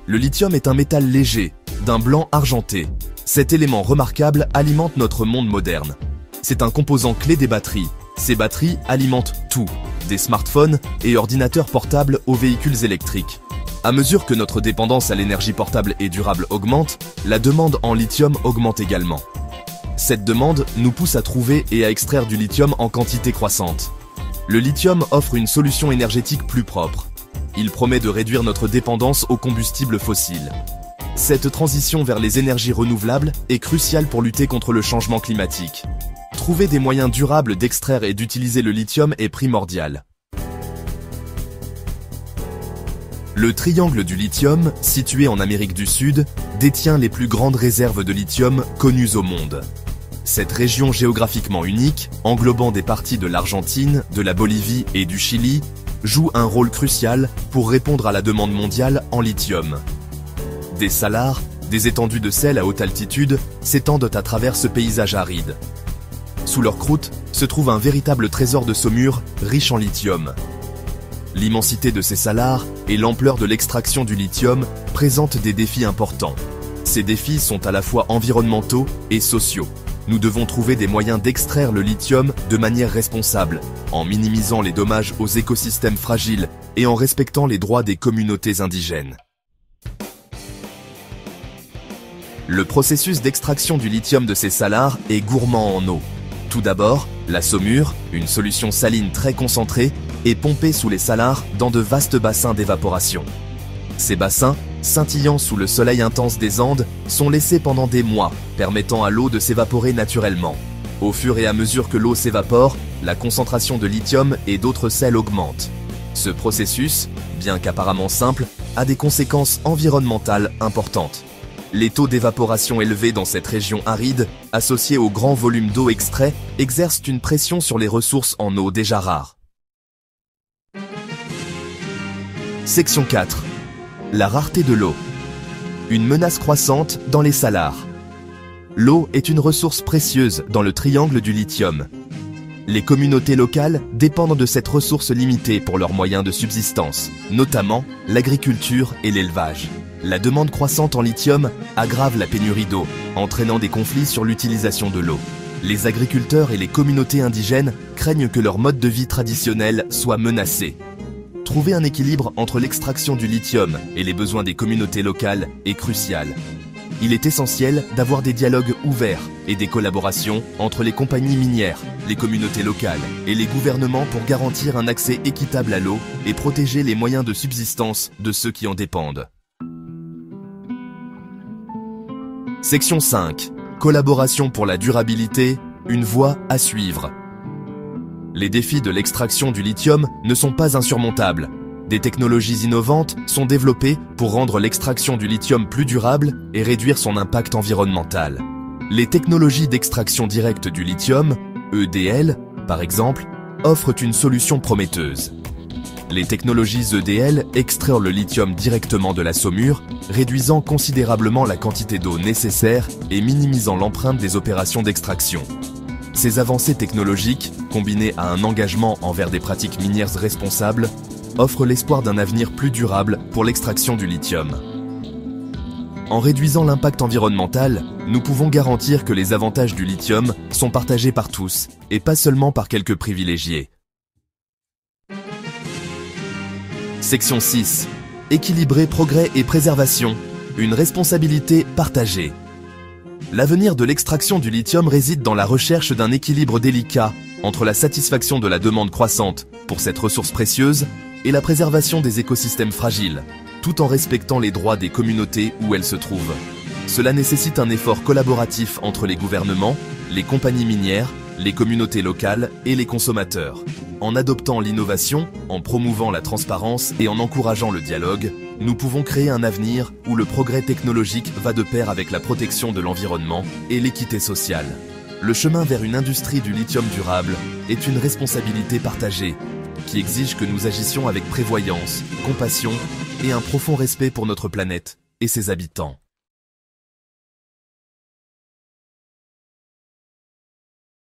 Le lithium est un métal léger, d'un blanc argenté. Cet élément remarquable alimente notre monde moderne. C'est un composant clé des batteries. Ces batteries alimentent tout, des smartphones et ordinateurs portables aux véhicules électriques. À mesure que notre dépendance à l'énergie portable et durable augmente, la demande en lithium augmente également. Cette demande nous pousse à trouver et à extraire du lithium en quantité croissante. Le lithium offre une solution énergétique plus propre. Il promet de réduire notre dépendance aux combustibles fossiles. Cette transition vers les énergies renouvelables est cruciale pour lutter contre le changement climatique. Trouver des moyens durables d'extraire et d'utiliser le lithium est primordial. Le triangle du lithium, situé en Amérique du Sud, détient les plus grandes réserves de lithium connues au monde. Cette région géographiquement unique, englobant des parties de l'Argentine, de la Bolivie et du Chili, joue un rôle crucial pour répondre à la demande mondiale en lithium. Des salars, des étendues de sel à haute altitude s'étendent à travers ce paysage aride. Sous leur croûte se trouve un véritable trésor de saumure riche en lithium. L'immensité de ces salars et l'ampleur de l'extraction du lithium présentent des défis importants. Ces défis sont à la fois environnementaux et sociaux. Nous devons trouver des moyens d'extraire le lithium de manière responsable, en minimisant les dommages aux écosystèmes fragiles et en respectant les droits des communautés indigènes. Le processus d'extraction du lithium de ces salars est gourmand en eau. Tout d'abord, la saumure, une solution saline très concentrée, est pompée sous les salars dans de vastes bassins d'évaporation. Ces bassins, scintillant sous le soleil intense des Andes, sont laissés pendant des mois, permettant à l'eau de s'évaporer naturellement. Au fur et à mesure que l'eau s'évapore, la concentration de lithium et d'autres sels augmente. Ce processus, bien qu'apparemment simple, a des conséquences environnementales importantes. Les taux d'évaporation élevés dans cette région aride, associés au grand volume d'eau extrait, exercent une pression sur les ressources en eau déjà rares. Section 4. La rareté de l'eau. Une menace croissante dans les salars. L'eau est une ressource précieuse dans le triangle du lithium. Les communautés locales dépendent de cette ressource limitée pour leurs moyens de subsistance, notamment l'agriculture et l'élevage. La demande croissante en lithium aggrave la pénurie d'eau, entraînant des conflits sur l'utilisation de l'eau. Les agriculteurs et les communautés indigènes craignent que leur mode de vie traditionnel soit menacé. Trouver un équilibre entre l'extraction du lithium et les besoins des communautés locales est crucial. Il est essentiel d'avoir des dialogues ouverts et des collaborations entre les compagnies minières, les communautés locales et les gouvernements pour garantir un accès équitable à l'eau et protéger les moyens de subsistance de ceux qui en dépendent. Section 5. Collaboration pour la durabilité, une voie à suivre. Les défis de l'extraction du lithium ne sont pas insurmontables. Des technologies innovantes sont développées pour rendre l'extraction du lithium plus durable et réduire son impact environnemental. Les technologies d'extraction directe du lithium, EDL, par exemple, offrent une solution prometteuse. Les technologies EDL extraient le lithium directement de la saumure, réduisant considérablement la quantité d'eau nécessaire et minimisant l'empreinte des opérations d'extraction. Ces avancées technologiques, combinées à un engagement envers des pratiques minières responsables, offrent l'espoir d'un avenir plus durable pour l'extraction du lithium. En réduisant l'impact environnemental, nous pouvons garantir que les avantages du lithium sont partagés par tous, et pas seulement par quelques privilégiés. Section 6. Équilibrer progrès et préservation. Une responsabilité partagée. L'avenir de l'extraction du lithium réside dans la recherche d'un équilibre délicat entre la satisfaction de la demande croissante pour cette ressource précieuse et la préservation des écosystèmes fragiles, tout en respectant les droits des communautés où elles se trouvent. Cela nécessite un effort collaboratif entre les gouvernements, les compagnies minières, les communautés locales et les consommateurs. En adoptant l'innovation, en promouvant la transparence et en encourageant le dialogue, nous pouvons créer un avenir où le progrès technologique va de pair avec la protection de l'environnement et l'équité sociale. Le chemin vers une industrie du lithium durable est une responsabilité partagée qui exige que nous agissions avec prévoyance, compassion et un profond respect pour notre planète et ses habitants.